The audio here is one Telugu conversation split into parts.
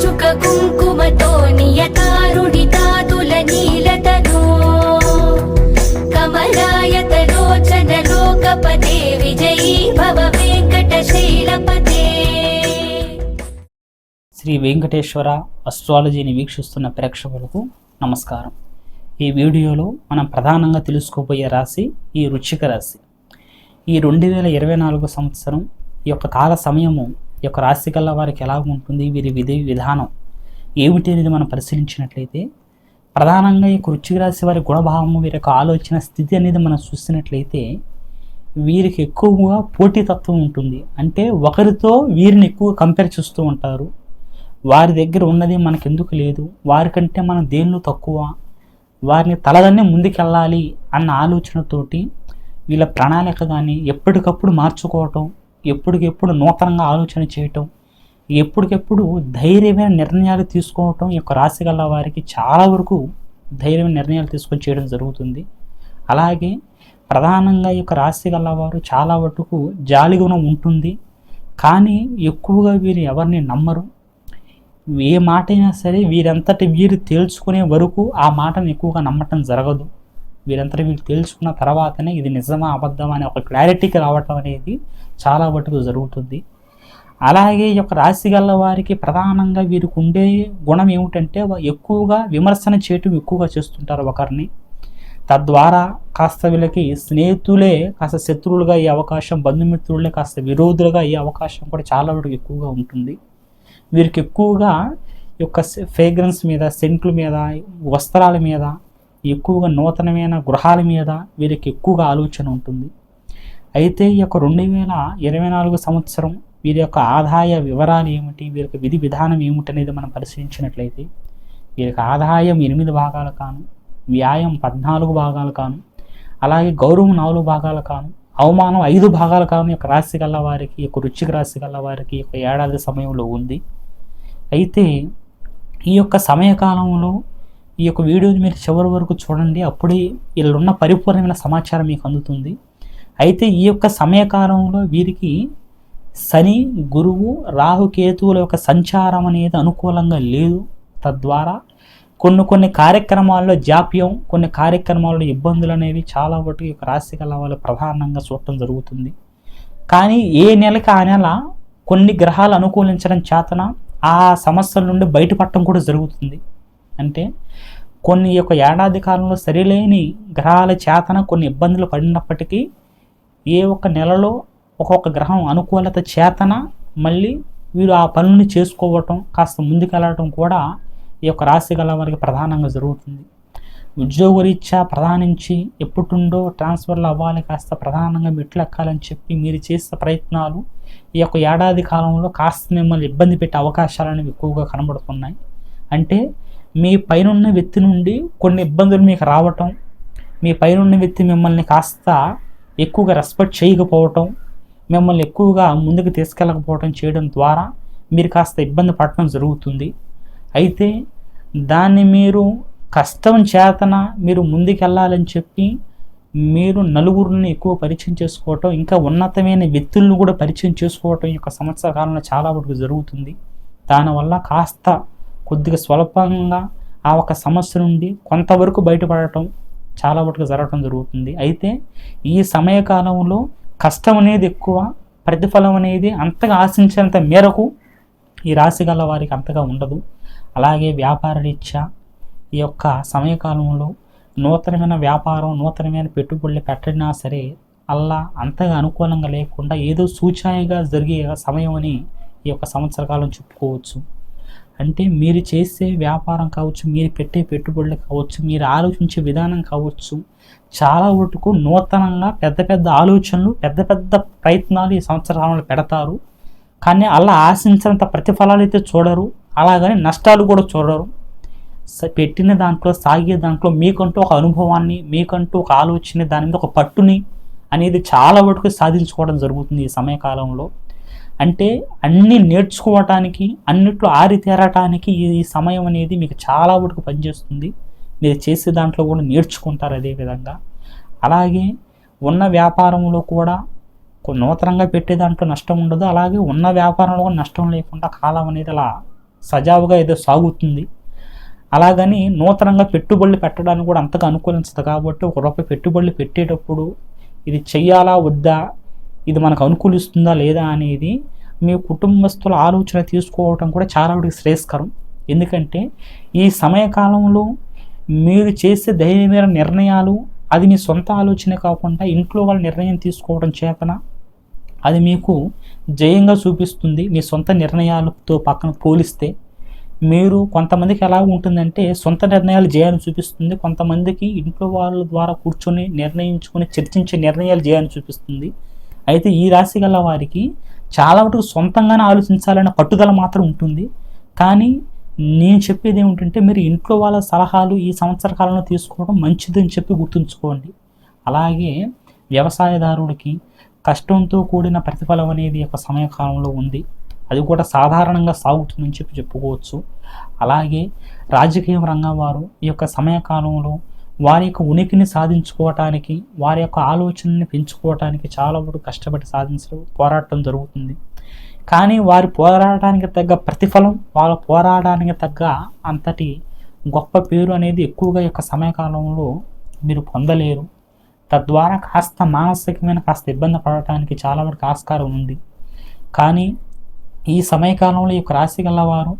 చుక కుంకుమతో నియతారుణితాతుల నీలతనో కమలాయతలోచన లోకపతే విజయీ భవ వెంకటశైలపతే. శ్రీ వెంకటేశ్వర అస్ట్రాలజీని వీక్షిస్తున్న ప్రేక్షకులకు నమస్కారం. ఈ వీడియోలో మనం ప్రధానంగా తెలుసుకోబోయే రాశి ఈ వృశ్చిక రాశి. ఈ 2024 సంవత్సరం ఈ యొక్క కాల సమయము ఈ యొక్క రాశి కల్ల వారికి ఎలా ఉంటుంది, వీరి విధి విధానం ఏమిటి అనేది మనం పరిశీలించినట్లయితే, ప్రధానంగా ఈ వృశ్చిక రాశి వారి గుణభావము, వీరి యొక్క ఆలోచన స్థితి అనేది మనం చూసినట్లయితే వీరికి ఎక్కువగా పోటీతత్వం ఉంటుంది. అంటే ఒకరితో వీరిని ఎక్కువ కంపేర్ చేస్తూ ఉంటారు. వారి దగ్గర ఉన్నది మనకెందుకు లేదు, వారికంటే మనం దేనిలో తక్కువ, వారిని తలదన్నే ముందుకెళ్ళాలి అన్న ఆలోచనతోటి వీళ్ళ ప్రణాళిక కానీ ఎప్పటికప్పుడు మార్చుకోవటం, ఎప్పటికెప్పుడు నూతనంగా ఆలోచన చేయటం, ఎప్పటికెప్పుడు ధైర్యమైన నిర్ణయాలు తీసుకోవటం ఈ యొక్క రాశి గల వారికి చాలా వరకు ధైర్యమైన నిర్ణయాలు తీసుకొని చేయడం జరుగుతుంది. అలాగే ప్రధానంగా ఈ యొక్క రాశి గల వారు చాలా వరకు జాలి గుణం ఉంటుంది. కానీ ఎక్కువగా వీరు ఎవరిని నమ్మరు. ఏ మాట అయినా సరే వీరంతటి వీరు తేల్చుకునే వరకు ఆ మాటను ఎక్కువగా నమ్మటం జరగదు. వీరంతటి వీరు తేల్చుకున్న తర్వాతనే ఇది నిజమా అబద్ధమా అనే ఒక క్లారిటీకి రావటం అనేది చాలా వరకు జరుగుతుంది. అలాగే ఈ యొక్క రాశి గల వారికి ప్రధానంగా వీరికి ఉండే గుణం ఏమిటంటే ఎక్కువగా విమర్శన చేయటం ఎక్కువగా చేస్తుంటారు ఒకరిని. తద్వారా కాస్త వీళ్ళకి స్నేహితులే కాస్త శత్రువులుగా అయ్యే అవకాశం, బంధుమిత్రులే కాస్త విరోధులుగా అయ్యే అవకాశం కూడా చాలా వరకు ఎక్కువగా ఉంటుంది. వీరికి ఎక్కువగా ఈ యొక్క ఫ్రేగ్రెన్స్ మీద, సెంట్ల మీద, వస్త్రాల మీద, ఎక్కువగా నూతనమైన గృహాల మీద వీరికి ఎక్కువగా ఆలోచన ఉంటుంది. అయితే ఈ యొక్క 2024 సంవత్సరం వీరి యొక్క ఆదాయ వివరాలు ఏమిటి, వీరి యొక్క విధి విధానం ఏమిటి అనేది మనం పరిశీలించినట్లయితే, వీరికి ఆదాయం 8 భాగాలు కాను, వ్యాయం 14 భాగాలు కాను, అలాగే గౌరవం 4 భాగాలు కాను, అవమానం 5 భాగాలు కాను ఈ యొక్క రాశి గల వారికి, ఈ యొక్క వృశ్చిక రాశి గల వారికి ఈ యొక్క ఏడాది సమయంలో ఉంది. అయితే ఈ యొక్క సమయకాలంలో ఈ యొక్క వీడియోని మీరు చివరి వరకు చూడండి, అప్పుడే వీళ్ళున్న పరిపూర్ణమైన సమాచారం మీకు అందుతుంది. అయితే ఈ యొక్క సమయకాలంలో వీరికి శని, గురువు, రాహుకేతువుల యొక్క సంచారం అనేది అనుకూలంగా లేదు. తద్వారా కొన్ని కార్యక్రమాల్లో జాప్యం, కొన్ని కార్యక్రమాల్లో ఇబ్బందులు అనేవి చాలా వరకు ఈ యొక్క రాశి గల వాళ్ళు ప్రధానంగా చూడటం జరుగుతుంది. కానీ ఏ నెలకి ఆ నెల కొన్ని గ్రహాలు అనుకూలించడం చేతన ఆ సమస్యల నుండి బయటపడటం కూడా జరుగుతుంది. అంటే కొన్ని యొక్క ఏడాది కాలంలో సరిలేని గ్రహాల చేతన కొన్ని ఇబ్బందులు పడినప్పటికీ ఏ ఒక్క నెలలో ఒక్కొక్క గ్రహం అనుకూలత చేతన మళ్ళీ వీరు ఆ పనులను చేసుకోవటం, కాస్త ముందుకెళ్ళటం కూడా ఈ యొక్క రాశి గల వారికి ప్రధానంగా జరుగుతుంది. ఉద్యోగరీత్యా ప్రధానించి ఎప్పుడుండో ట్రాన్స్ఫర్లు అవ్వాలి, కాస్త ప్రధానంగా మెట్లు ఎక్కాలని చెప్పి మీరు చేసే ప్రయత్నాలు ఈ యొక్క ఏడాది కాలంలో కాస్త మిమ్మల్ని ఇబ్బంది పెట్టే అవకాశాలు అనేవి ఎక్కువగా కనబడుతున్నాయి. అంటే మీ పైనున్న వ్యక్తి నుండి కొన్ని ఇబ్బందులు మీకు రావటం, మీ పైనున్న వ్యక్తి మిమ్మల్ని కాస్త ఎక్కువగా రెస్పెక్ట్ చేయకపోవటం, మిమ్మల్ని ఎక్కువగా ముందుకు తీసుకెళ్ళకపోవటం చేయడం ద్వారా మీరు కాస్త ఇబ్బంది పడటం జరుగుతుంది. అయితే దాన్ని మీరు కష్టం చేతన మీరు ముందుకెళ్ళాలని చెప్పి మీరు నలుగురిని ఎక్కువ పరిచయం చేసుకోవటం, ఇంకా ఉన్నతమైన వ్యక్తులను కూడా పరిచయం చేసుకోవటం ఈ యొక్క సంవత్సర కాలంలో చాలా వరకు జరుగుతుంది. దానివల్ల కాస్త కొద్దిగా స్వల్పంగా ఆ ఒక సమస్య నుండి కొంతవరకు బయటపడటం చాలా వరకు జరగటం జరుగుతుంది. అయితే ఈ సమయకాలంలో కష్టం అనేది ఎక్కువ, ప్రతిఫలం అనేది అంతగా ఆశించేంత మేరకు ఈ రాశి గల వారికి అంతగా ఉండదు. అలాగే వ్యాపార రీత్యా ఈ యొక్క సమయకాలంలో నూతనమైన వ్యాపారం, నూతనమైన పెట్టుబడులు పెట్టినా సరే అలా అంతగా అనుకూలంగా లేకుండా ఏదో సూచాయిగా జరిగే సమయం అని ఈ యొక్క సంవత్సర కాలం చెప్పుకోవచ్చు. అంటే మీరు చేసే వ్యాపారం కావచ్చు, మీరు పెట్టే పెట్టుబడులు కావచ్చు, మీరు ఆలోచించే విధానం కావచ్చు, చాలా వరకు నూతనంగా పెద్ద పెద్ద ఆలోచనలు, పెద్ద పెద్ద ప్రయత్నాలు ఈ సంవత్సర కాలంలో పెడతారు. కానీ అలా ఆశించినంత ప్రతిఫలాలు అయితే చూడరు, అలాగని నష్టాలు కూడా చూడరు. పెట్టిన దాంట్లో, సాగే దాంట్లో మీకంటూ ఒక అనుభవాన్ని, మీకంటూ ఒక ఆలోచన, దాని మీద ఒక పట్టుని అనేది చాలా వరకు సాధించుకోవడం జరుగుతుంది ఈ సమయకాలంలో. అంటే అన్నీ నేర్చుకోవటానికి, అన్నిట్లో ఆరితేరటానికి ఈ సమయం అనేది మీకు చాలా వరకు పనిచేస్తుంది. మీరు చేసే దాంట్లో కూడా నేర్చుకుంటారు అదేవిధంగా. అలాగే ఉన్న వ్యాపారంలో కూడా నూతనంగా పెట్టే దాంట్లో నష్టం ఉండదు, అలాగే ఉన్న వ్యాపారంలో కూడా నష్టం లేకుండా కాలం అనేది అలా సజావుగా ఏదో సాగుతుంది. అలాగని నూతనంగా పెట్టుబడులు పెట్టడానికి కూడా అంతగా అనుకూలించదు. కాబట్టి ₹1 పెట్టుబడులు పెట్టేటప్పుడు ఇది చెయ్యాలా వద్దా, ఇది మనకు అనుకూలిస్తుందా లేదా అనేది మీ కుటుంబస్తుల ఆలోచన తీసుకోవటం కూడా చాలా వరకు శ్రేయస్కరం. ఎందుకంటే ఈ సమయకాలంలో మీరు చేసే ధైర్యమైన నిర్ణయాలు అది మీ సొంత ఆలోచనే కాకుండా ఇంట్లో వాళ్ళ నిర్ణయం తీసుకోవడం చేతన అది మీకు జయంగా చూపిస్తుంది. మీ సొంత నిర్ణయాలతో పక్కన పోలిస్తే మీరు కొంతమందికి ఎలా ఉంటుందంటే సొంత నిర్ణయాలు జయాన్ని చూపిస్తుంది, కొంతమందికి ఇంట్లో వాళ్ళ ద్వారా కూర్చొని నిర్ణయించుకొని చర్చించే నిర్ణయాలు జయాన్ని చూపిస్తుంది. అయితే ఈ రాశి గల వారికి చాలా వరకు సొంతంగానే ఆలోచించాలనే పట్టుదల మాత్రం ఉంటుంది. కానీ నేను చెప్పేది ఏమిటంటే మీరు ఇంట్లో వాళ్ళ సలహాలు ఈ సంవత్సర కాలంలో తీసుకోవడం మంచిదని చెప్పి గుర్తుంచుకోండి. అలాగే వ్యవసాయదారుడికి కష్టంతో కూడిన ప్రతిఫలం అనేది ఒక సమయకాలంలో ఉంది. అది కూడా సాధారణంగా సాగుతుందని చెప్పి చెప్పుకోవచ్చు. అలాగే రాజకీయ రంగం వారు ఈ యొక్క సమయకాలంలో వారి యొక్క ఉనికిని సాధించుకోవటానికి, వారి యొక్క ఆలోచనని పెంచుకోవటానికి చాలా వరకు కష్టపడి సాధించడం పోరాటం జరుగుతుంది. కానీ వారి పోరాటానికి తగ్గ ప్రతిఫలం, వాళ్ళ పోరాటానికి తగ్గ అంతటి గొప్ప పేరు అనేది ఎక్కువగా ఈ యొక్క సమయకాలంలో మీరు పొందలేరు. తద్వారా కాస్త మానసికమైన కాస్త ఇబ్బంది పడటానికి చాలా వరకు ఆస్కారం ఉంది. కానీ ఈ సమయకాలంలో ఈ యొక్క రాశి గలవారు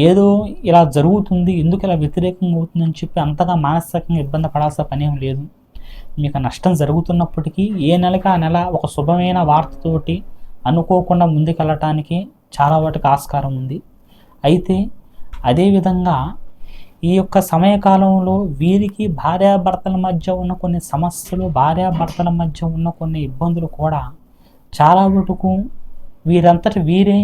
ఏదో ఇలా జరుగుతుంది, ఎందుకు ఇలా వ్యతిరేకంగా అవుతుందని చెప్పి అంతగా మానసికంగా ఇబ్బంది పడాల్సిన పని ఏం లేదు. మీకు నష్టం జరుగుతున్నప్పటికీ ఏ నెలకి ఆ నెల ఒక శుభమైన వార్తతోటి అనుకోకుండా ముందుకెళ్ళటానికి చాలా వాటికి ఆస్కారం ఉంది. అయితే అదేవిధంగా ఈ యొక్క సమయకాలంలో వీరికి భార్యాభర్తల మధ్య ఉన్న కొన్ని సమస్యలు, భార్యాభర్తల మధ్య ఉన్న కొన్ని ఇబ్బందులు కూడా చాలా వరకు వీరంతటి వీరే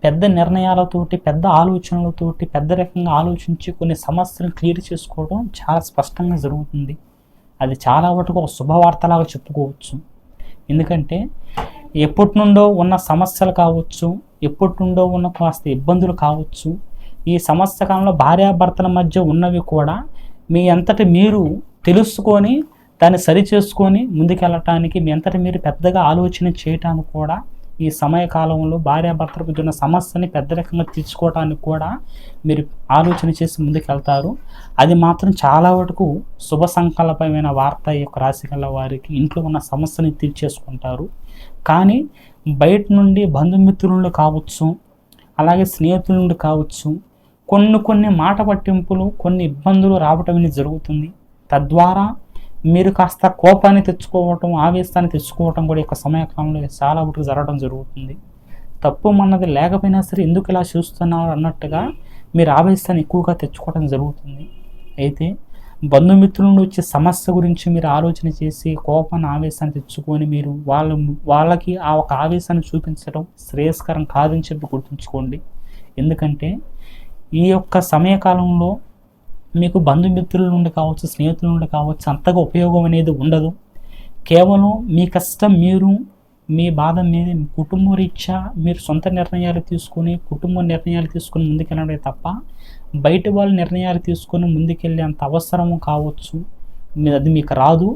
పెద్ద నిర్ణయాలతోటి, పెద్ద ఆలోచనలతోటి, పెద్ద రకంగా ఆలోచించి కొన్ని సమస్యలను క్లియర్ చేసుకోవడం చాలా స్పష్టంగా జరుగుతుంది. అది చాలా వరకు ఒక శుభవార్తలాగా చెప్పుకోవచ్చు. ఎందుకంటే ఎప్పటి నుండో ఉన్న సమస్యలు కావచ్చు, ఎప్పటి నుండో ఉన్న కాస్త ఇబ్బందులు కావచ్చు, ఈ సమస్య కాలంలో భార్యాభర్తల మధ్య ఉన్నవి కూడా మీ అంతటి మీరు తెలుసుకొని దాన్ని సరిచేసుకొని ముందుకెళ్ళటానికి మీ అంతటి మీరు పెద్దగా ఆలోచన చేయటానికి కూడా ఈ సమయకాలంలో భార్యాభర్తల మధ్య ఉన్న సమస్యని పెద్ద రకంగా తీర్చుకోవడానికి కూడా మీరు ఆలోచన చేసి ముందుకెళ్తారు. అది మాత్రం చాలా వరకు శుభ సంకల్పమైన వార్త. ఈ యొక్క రాశి గల వారికి ఇంట్లో ఉన్న సమస్యని తీర్చేసుకుంటారు. కానీ బయట నుండి బంధుమిత్రుల నుండి కావచ్చు, అలాగే స్నేహితుల నుండి కావచ్చు, కొన్ని మాట పట్టింపులు, కొన్ని ఇబ్బందులు రావటం అనేది జరుగుతుంది. తద్వారా మీరు కాస్త కోపాన్ని తెచ్చుకోవటం, ఆవేశాన్ని తెచ్చుకోవటం కూడా యొక్క సమయకాలంలో చాలా వరకు జరగడం జరుగుతుంది. తప్పు అన్నది లేకపోయినా సరే ఎందుకు ఇలా చూస్తున్నారు అన్నట్టుగా మీరు ఆవేశాన్ని ఎక్కువగా తెచ్చుకోవడం జరుగుతుంది. అయితే బంధుమిత్రుల నుండి వచ్చే సమస్య గురించి మీరు ఆలోచన చేసి కోపాన్ని, ఆవేశాన్ని తెచ్చుకొని మీరు వాళ్ళకి ఆ ఒక ఆవేశాన్ని చూపించడం శ్రేయస్కరం కాదని చెప్పి గుర్తుంచుకోండి. ఎందుకంటే ఈ యొక్క సమయకాలంలో మీకు బంధుమిత్రుల నుండి కావచ్చు, స్నేహితుల నుండి కావచ్చు అంతగా ఉపయోగం అనేది ఉండదు. కేవలం మీ కష్టం మీరు, మీ బాధ మీద కుటుంబ రీత్యా మీరు సొంత నిర్ణయాలు తీసుకొని, కుటుంబ నిర్ణయాలు తీసుకొని ముందుకెళ్ళడే తప్ప బయట వాళ్ళ నిర్ణయాలు తీసుకొని ముందుకెళ్ళే అంత అవసరం కావచ్చు అది మీకు రాదు.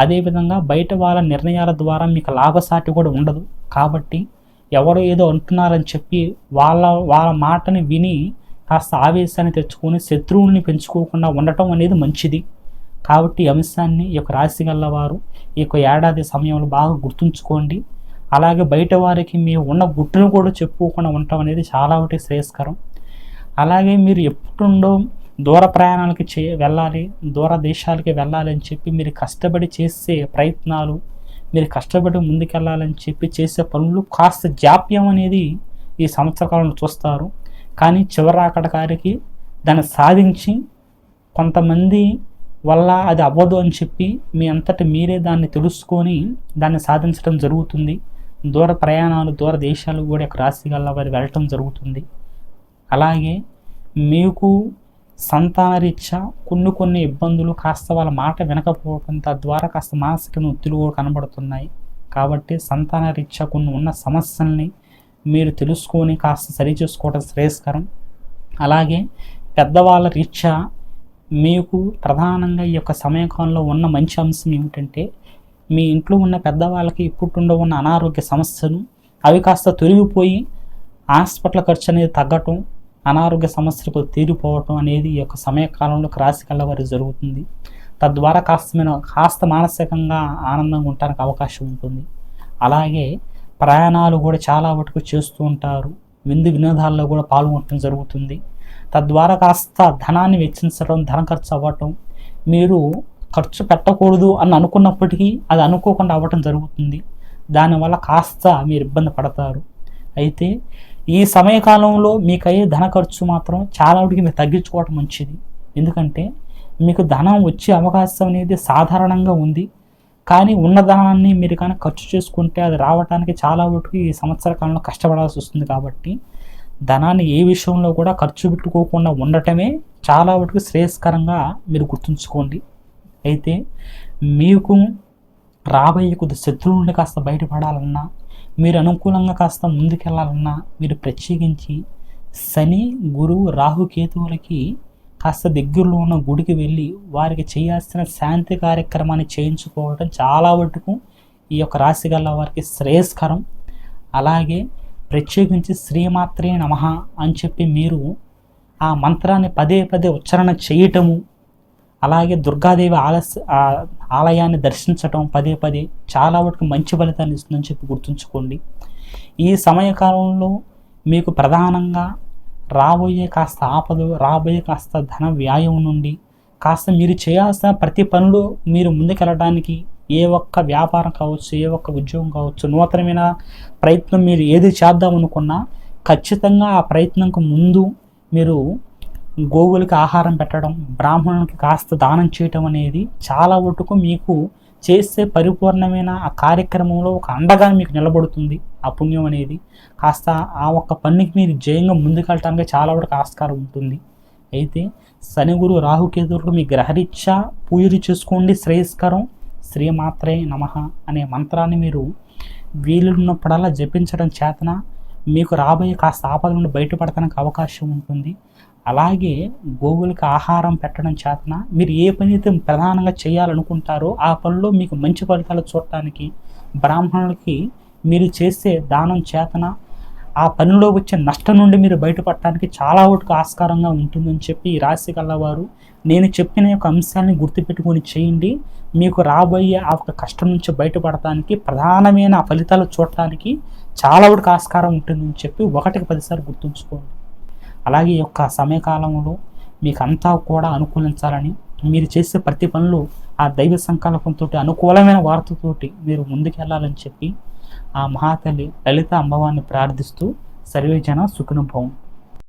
అదేవిధంగా బయట వాళ్ళ నిర్ణయాల ద్వారా మీకు లాభసాటి కూడా ఉండదు. కాబట్టి ఎవరో ఏదో అంటున్నారని చెప్పి వాళ్ళ మాటని విని కాస్త ఆవేశాన్ని తెచ్చుకొని శత్రువుల్ని పెంచుకోకుండా ఉండటం అనేది మంచిది. కాబట్టి ఈ అంశాన్ని ఈ యొక్క రాశి గలవారు ఈ యొక్క ఏడాది సమయంలో బాగా గుర్తుంచుకోండి. అలాగే బయట వారికి మీ ఉన్న గుట్టును కూడా చెప్పుకోకుండా ఉండటం అనేది చాలా ఒకటి శ్రేయస్కరం. అలాగే మీరు ఎప్పుడుండో దూర ప్రయాణాలకి వెళ్ళాలి, దూర దేశాలకి వెళ్ళాలి అని చెప్పి మీరు కష్టపడి చేసే ప్రయత్నాలు, మీరు కష్టపడి ముందుకెళ్ళాలని చెప్పి చేసే పనులు కాస్త జాప్యం అనేది ఈ సంవత్సర కాలంలో చూస్తారు. కానీ చివరాకడకారికి దాన్ని సాధించి కొంతమంది వల్ల అది అవ్వదు అని చెప్పి మీ అంతటి మీరే దాన్ని తెలుసుకొని దాన్ని సాధించడం జరుగుతుంది. దూర ప్రయాణాలు, దూర దేశాలు కూడా రాశి గల వారు వెళ్ళటం జరుగుతుంది. అలాగే మీకు సంతానరీత్యా కొన్ని ఇబ్బందులు, కాస్త వాళ్ళ మాట వినకపోవడం, తద్వారా కాస్త మానసిక ఒత్తిడి కూడా కనబడుతున్నాయి. కాబట్టి సంతానరీత్యా కొన్ని ఉన్న సమస్యల్ని మీరు తెలుసుకొని కాస్త సరి చేసుకోవడం శ్రేయస్కరం. అలాగే పెద్దవాళ్ళ రీత్యా మీకు ప్రధానంగా ఈ యొక్క సమయకాలంలో ఉన్న మంచి అంశం ఏమిటంటే మీ ఇంట్లో ఉన్న పెద్దవాళ్ళకి ఇప్పుడుండో ఉన్న అనారోగ్య సమస్యలు అవి కాస్త తొలగిపోయి హాస్పిటల్ ఖర్చు అనేది తగ్గటం, అనారోగ్య సమస్యలకు తీరిపోవటం అనేది ఈ యొక్క సమయకాలంలో రాశి కళ్ళవారి జరుగుతుంది. తద్వారా కాస్త మానసికంగా ఆనందంగా ఉండడానికి అవకాశం ఉంటుంది. అలాగే ప్రయాణాలు కూడా చాలా వరకు చేస్తూ ఉంటారు. విందు వినోదాల్లో కూడా పాల్గొనడం జరుగుతుంది. తద్వారా కాస్త ధనాన్ని వెచ్చించడం, ధన ఖర్చు అవ్వటం, మీరు ఖర్చు పెట్టకూడదు అని అనుకున్నప్పటికీ అది అనుకోకుండా అవ్వటం జరుగుతుంది. దానివల్ల కాస్త మీరు ఇబ్బంది పడతారు. అయితే ఈ సమయకాలంలో మీకు అయ్యే ధన ఖర్చు మాత్రం చాలా వరకు మీరు తగ్గించుకోవటం మంచిది. ఎందుకంటే మీకు ధనం వచ్చే అవకాశం అనేది సాధారణంగా ఉంది. కానీ ఉన్న ధనాన్ని మీరు కానీ ఖర్చు చేసుకుంటే అది రావడానికి చాలా వరకు ఈ సంవత్సర కాలంలో కష్టపడాల్సి వస్తుంది. కాబట్టి ధనాన్ని ఏ విషయంలో కూడా ఖర్చు పెట్టుకోకుండా ఉండటమే చాలా వరకు శ్రేయస్కరంగా మీరు గుర్తుంచుకోండి. అయితే మీకు రాబోయే కొద్ది శత్రువుల నుండి కాస్త బయటపడాలన్నా, మీరు అనుకూలంగా కాస్త ముందుకెళ్ళాలన్నా, మీరు ప్రత్యేకించి శని, గురువు, రాహు, కేతువులకి కాస్త దగ్గరలో ఉన్న గుడికి వెళ్ళి వారికి చేయాల్సిన శాంతి కార్యక్రమాన్ని చేయించుకోవడం చాలా వరకు ఈ యొక్క రాశి గల వారికి శ్రేయస్కరం. అలాగే ప్రత్యేకించి శ్రీమాత్రే నమః అని చెప్పి మీరు ఆ మంత్రాన్ని పదే పదే ఉచ్చారణ చేయటము, అలాగే దుర్గాదేవి ఆలయాన్ని దర్శించటం పదే పదే చాలా వరకు మంచి ఫలితాన్ని ఇస్తుందని చెప్పి గుర్తుంచుకోండి. ఈ సమయకాలంలో మీకు ప్రధానంగా రాబోయే కాస్త ఆపద, రాబోయే కాస్త ధన వ్యాయం నుండి కాస్త మీరు చేయాల్సిన ప్రతి పనులు మీరు ముందుకెళ్ళడానికి, ఏ ఒక్క వ్యాపారం కావచ్చు, ఏ ఒక్క ఉద్యోగం కావచ్చు, నూతనమైన ప్రయత్నం మీరు ఏది చేద్దామనుకున్నా ఖచ్చితంగా ఆ ప్రయత్నంకు ముందు మీరు గోవులకి ఆహారం పెట్టడం, బ్రాహ్మణులకి కాస్త దానం చేయటం అనేది చాలా వరకు మీకు చేసే పరిపూర్ణమైన ఆ కార్యక్రమంలో ఒక అండగా మీకు నిలబడుతుంది. ఆ పుణ్యం అనేది కాస్త ఆ ఒక్క పనికి మీరు జయంగా ముందుకెళ్ళటానికి చాలా వరకు ఆస్కారం ఉంటుంది. అయితే శని, గురు, రాహుకేతువులకు మీ గ్రహరీత్యా పూజలు చేసుకోండి, శ్రేయస్కరం. శ్రీమాత్రే నమః అనే మంత్రాన్ని మీరు వీలున్నప్పుడల్లా జపించడం చేతన మీకు రాబోయే కాస్త ఆపద నుండి బయటపడటానికి అవకాశం ఉంటుంది. అలాగే గోవులకి ఆహారం పెట్టడం చేతన మీరు ఏ పని అయితే ప్రధానంగా చేయాలనుకుంటారో ఆ పనిలో మీకు మంచి ఫలితాలు చూడటానికి, బ్రాహ్మణులకి మీరు చేసే దానం చేతన ఆ పనిలో వచ్చే నష్టం నుండి మీరు బయటపడటానికి చాలా వరకు ఆస్కారంగా ఉంటుందని చెప్పి ఈ రాశి కలవారు నేను చెప్పిన యొక్క అంశాన్ని గుర్తుపెట్టుకొని చేయండి. మీకు రాబోయే ఆ ఒక కష్టం నుంచి బయటపడటానికి, ప్రధానమైన ఫలితాలు చూడటానికి చాలా వరకు ఆస్కారం ఉంటుందని చెప్పి 1కి 10 సార్లు గుర్తుంచుకోండి. అలాగే ఈ యొక్క సమయకాలంలో మీకు అంతా కూడా అనుకూలించాలని, మీరు చేసే ప్రతి పనులు ఆ దైవ సంకల్పంతో అనుకూలమైన వార్తతోటి మీరు ముందుకెళ్ళాలని చెప్పి ఆ మహాతల్లి లలిత అమ్మవారిని ప్రార్థిస్తూ సర్వేజన సుఖినో భవంతు.